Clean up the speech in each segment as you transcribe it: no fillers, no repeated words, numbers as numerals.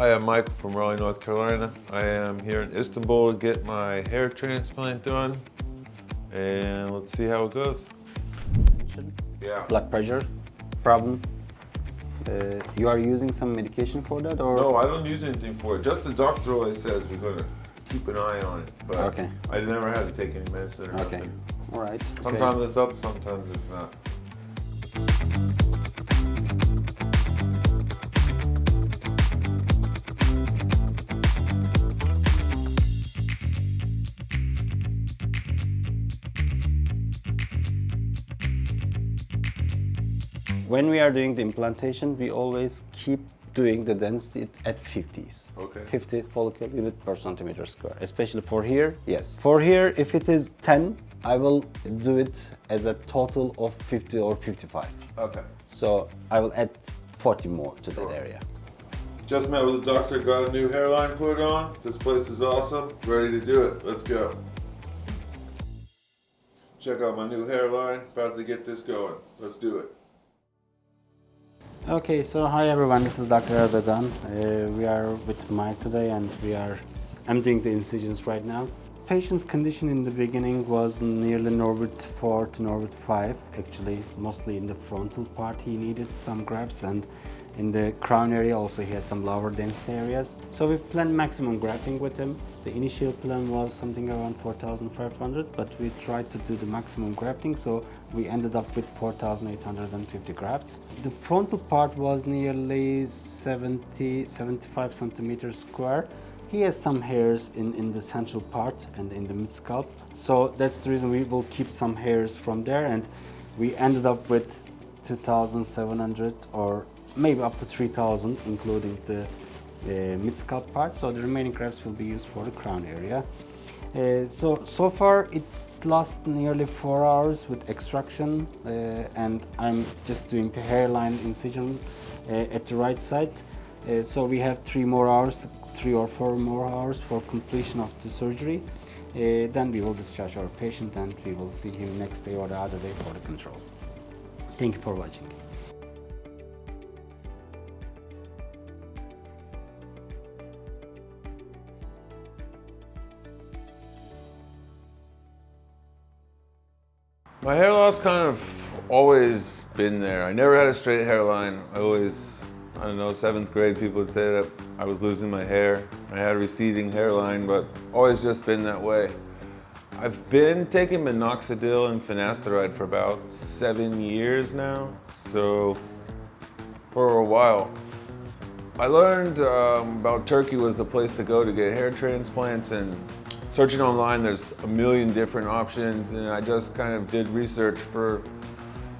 Hi, I'm Michael from Raleigh, North Carolina. I am here in Istanbul to get my hair transplant done, and let's see how it goes. Yeah. Blood pressure problem. You are using some medication for that, or? No, I don't use anything for it. Just the doctor always says we're gonna keep an eye on it, but Okay. I never had to take any medicine or Okay. nothing. All right. Sometimes it's up, sometimes it's not. When we are doing the implantation, we always keep doing the density at 50s. Okay. 50 follicle unit per centimeter square, especially for here, yes. For here, if it is 10, I will do it as a total of 50 or 55. Okay. So I will add 40 more to that area. Just met with the doctor, got a new hairline put on. This place is awesome. Ready to do it. Let's go. Check out my new hairline. About to get this going. Let's do it. Okay, so hi everyone, this is Dr. Erdoğan. We are with Mike today and I'm doing the incisions right now. Patient's condition in the beginning was nearly Norbert 4 to Norbert 5. Actually, mostly in the frontal part he needed some grafts, and in the crown area also he has some lower density areas. So we planned maximum grafting with him. The initial plan was something around 4,500, but we tried to do the maximum grafting, so we ended up with 4,850 grafts. The frontal part was nearly 75 centimeters square. He has some hairs in the central part and in the mid scalp, so that's the reason we will keep some hairs from there, and we ended up with 2,700 or maybe up to 3,000, including the mid scalp part. So the remaining grafts will be used for the crown area. So far it lasts nearly 4 hours with extraction, and I'm just doing the hairline incision at the right side. So we have 3 or 4 more hours for completion of the surgery. Then we will discharge our patient and we will see him next day or the other day for the control. Thank you for watching. My hair loss kind of always been there. I never had a straight hairline. I don't know, 7th grade people would say that I was losing my hair. I had a receding hairline, but always just been that way. I've been taking minoxidil and finasteride for about 7 years now, so for a while. I learned about Turkey was the place to go to get hair transplants, and searching online, there's a million different options, and I just kind of did research for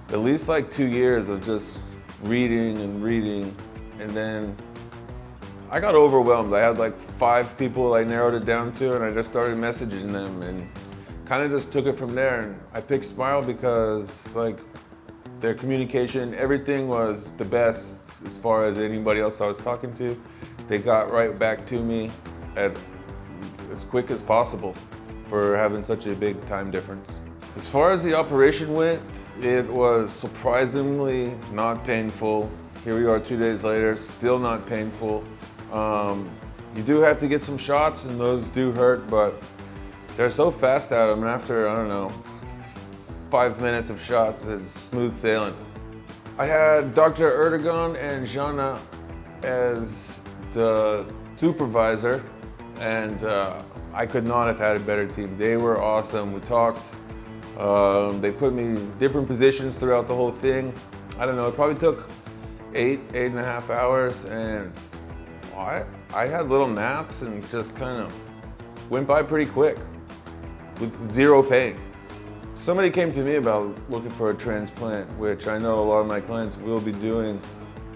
at least like 2 years of just reading, and then I got overwhelmed. I had like 5 people I narrowed it down to, and I just started messaging them and kind of just took it from there. And I picked Smile because like their communication, everything was the best as far as anybody else I was talking to. They got right back to me at as quick as possible for having such a big time difference. As far as the operation went, it was surprisingly not painful. Here we are 2 days later, still not painful. You do have to get some shots and those do hurt, but they're so fast at them, and after, I don't know, 5 minutes of shots, it's smooth sailing. I had Dr. Erdoğan and Jana as the supervisor, and I could not have had a better team. They were awesome. We talked. They put me in different positions throughout the whole thing. I don't know, it probably took 8.5 hours, and I had little naps and just kind of went by pretty quick with 0 pain. Somebody came to me about looking for a transplant, which I know a lot of my clients will be doing.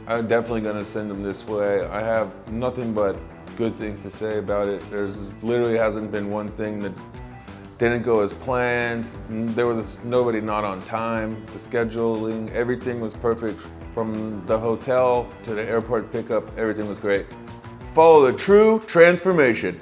I'm definitely going to send them this way. I have nothing but good things to say about it. There's literally hasn't been one thing that didn't go as planned. There was nobody not on time. The scheduling, everything was perfect. From the hotel to the airport pickup, everything was great. Follow the true transformation.